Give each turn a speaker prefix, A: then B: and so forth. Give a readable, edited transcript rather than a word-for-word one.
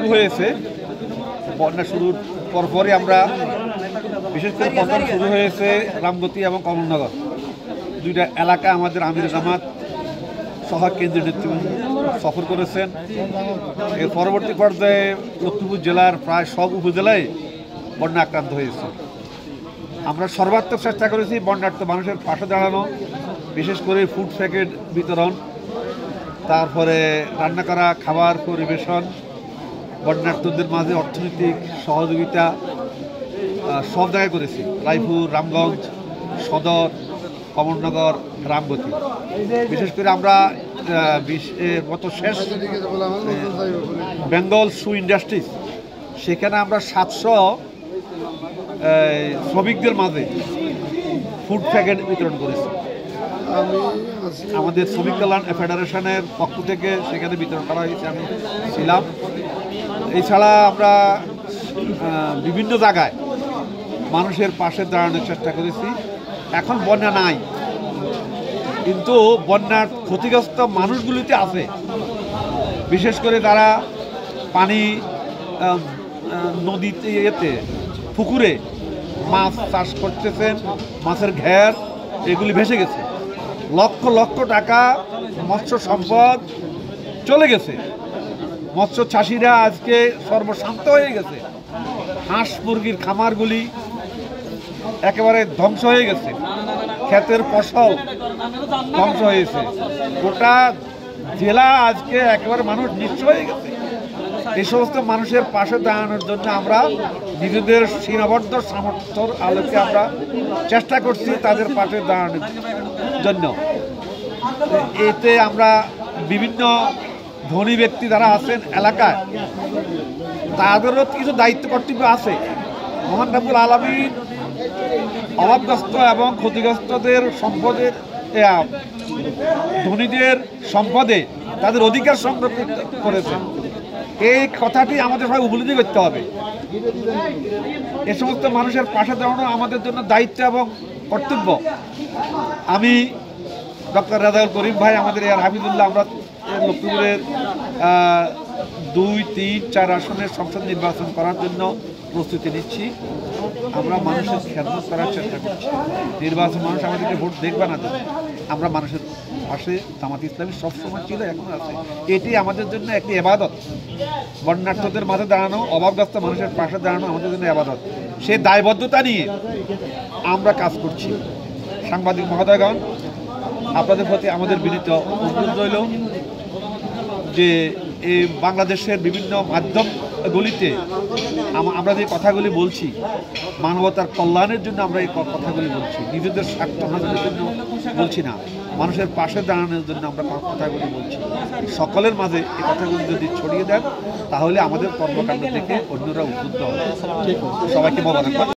A: শুরু হয়েছে, বন্যা শুরুর পরপরই আমরা বিশেষ করে প্রথম শুরু হয়েছে রামগতি এবং কমলনগর, দুইটা এলাকা আমাদের আমির জামাত সহ কেন্দ্রীয় নেতৃবৃন্দ সফর করেছেন। এর পরবর্তী পর্যায়ে লক্ষ্মীপুর জেলার প্রায় সব উপজেলায় বন্যা আক্রান্ত হয়েছে। আমরা সর্বাত্মক চেষ্টা করেছি বন্যার্ত মানুষের পাশে দাঁড়ানো, বিশেষ করে ফুড প্যাকেট বিতরণ, তারপরে রান্না করা খাবার পরিবেশন, বন্যার্তদের মাঝে অর্থনৈতিক সহযোগিতা সব জায়গায় করেছি। রায়পুর, রামগঞ্জ, সদর, কমলনগর, রামগতি। বিশেষ করে আমরা গত শেষ বেঙ্গল শু ইন্ডাস্ট্রিজ, সেখানে আমরা 700 শ্রমিকদের মাঝে ফুড প্যাকেট বিতরণ করেছি। আমাদের শ্রমিক কল্যাণ ফেডারেশনের পক্ষ থেকে সেখানে বিতরণ করা হয়েছে, আমি ছিলাম। এছাড়া আমরা বিভিন্ন জায়গায় মানুষের পাশে দাঁড়ানোর চেষ্টা করেছি। এখন বন্যা নাই, কিন্তু বন্যার ক্ষতিগ্রস্ত মানুষগুলিতে আছে। বিশেষ করে তারা পানি নদীতে পুকুরে মাছ চাষ করতেছেন, মাছের ঘের এগুলি ভেসে গেছে। লক্ষ লক্ষ টাকা মৎস্য সম্পদ চলে গেছে। মৎস্য চাষিরা আজকে সর্বশান্ত হয়ে গেছে। হাঁস মুরগির খামারগুলি একেবারে ধ্বংস হয়ে গেছে, ক্ষেতের ফসল ধ্বংস হয়েছে, গোটা জেলা আজকে একেবারে মানুষ নিঃস্ব হয়ে গেছে। এই সমস্ত মানুষের পাশে দাঁড়ানোর জন্য আমরা নিজেদের সীমাবদ্ধ সামর্থ্যর আলোকে আমরা চেষ্টা করছি তাদের পাশে দাঁড়ানোর জন্য। এতে আমরা বিভিন্ন ধনী ব্যক্তি যারা আছেন এলাকায়, তাদেরও কিছু দায়িত্ব কর্তব্য আছে। মহান রব্বুল আলামিন অভাবগ্রস্ত এবং ক্ষতিগ্রস্তদের সম্পদের, ধনীদের সম্পদে তাদের অধিকার সংরক্ষণ করেছেন। এই কথাটি আমাদের সবাই উপলব্ধি করতে হবে। এ সমস্ত মানুষের পাশে দাঁড়ানো আমাদের জন্য দায়িত্ব এবং কর্তব্য। আমি ডক্টর রাজাউল করিম ভাই, আমাদের এর হাফিজুল্লাহ, আমরা লক্ষ্মীপুরের 2, 3, 4 আসনের সংসদ নির্বাচন করার জন্য প্রস্তুতি নিচ্ছি। আমরা মানুষের খেদমত করার চেষ্টা করছি। নির্বাচন মানুষ আমাদেরকে ভোট দেখবে না, আমরা মানুষের পাশে জামাত ইসলামী সবসময় ছিল, এখন আছে। এটি আমাদের জন্য একটি ইবাদত। বন্যার্থদের মাঝে দাঁড়ানো, অভাবগ্রস্ত মানুষের পাশে দাঁড়ানো আমাদের জন্য ইবাদত। সে দায়বদ্ধতা নিয়ে আমরা কাজ করছি। সাংবাদিক মহোদয়গণ, আপনাদের প্রতি আমাদের বিনীত অনুরোধ রইল যে এই বাংলাদেশের বিভিন্ন মাধ্যমগুলিতে আমরা যে কথাগুলি বলছি, মানবতার কল্যাণের জন্য আমরা এই কথাগুলি বলছি, নিজেদের স্বার্থ হাসিলের জন্য বলছি না, মানুষের পাশে দাঁড়ানোর জন্য আমরা কথাগুলি বলছি। সকলের মাঝে এই কথাগুলি যদি ছড়িয়ে দেন, তাহলে আমাদের কর্মকাণ্ড থেকে অন্যরা উদ্বুদ্ধ হবে। সবাইকে মোবারকবাদ।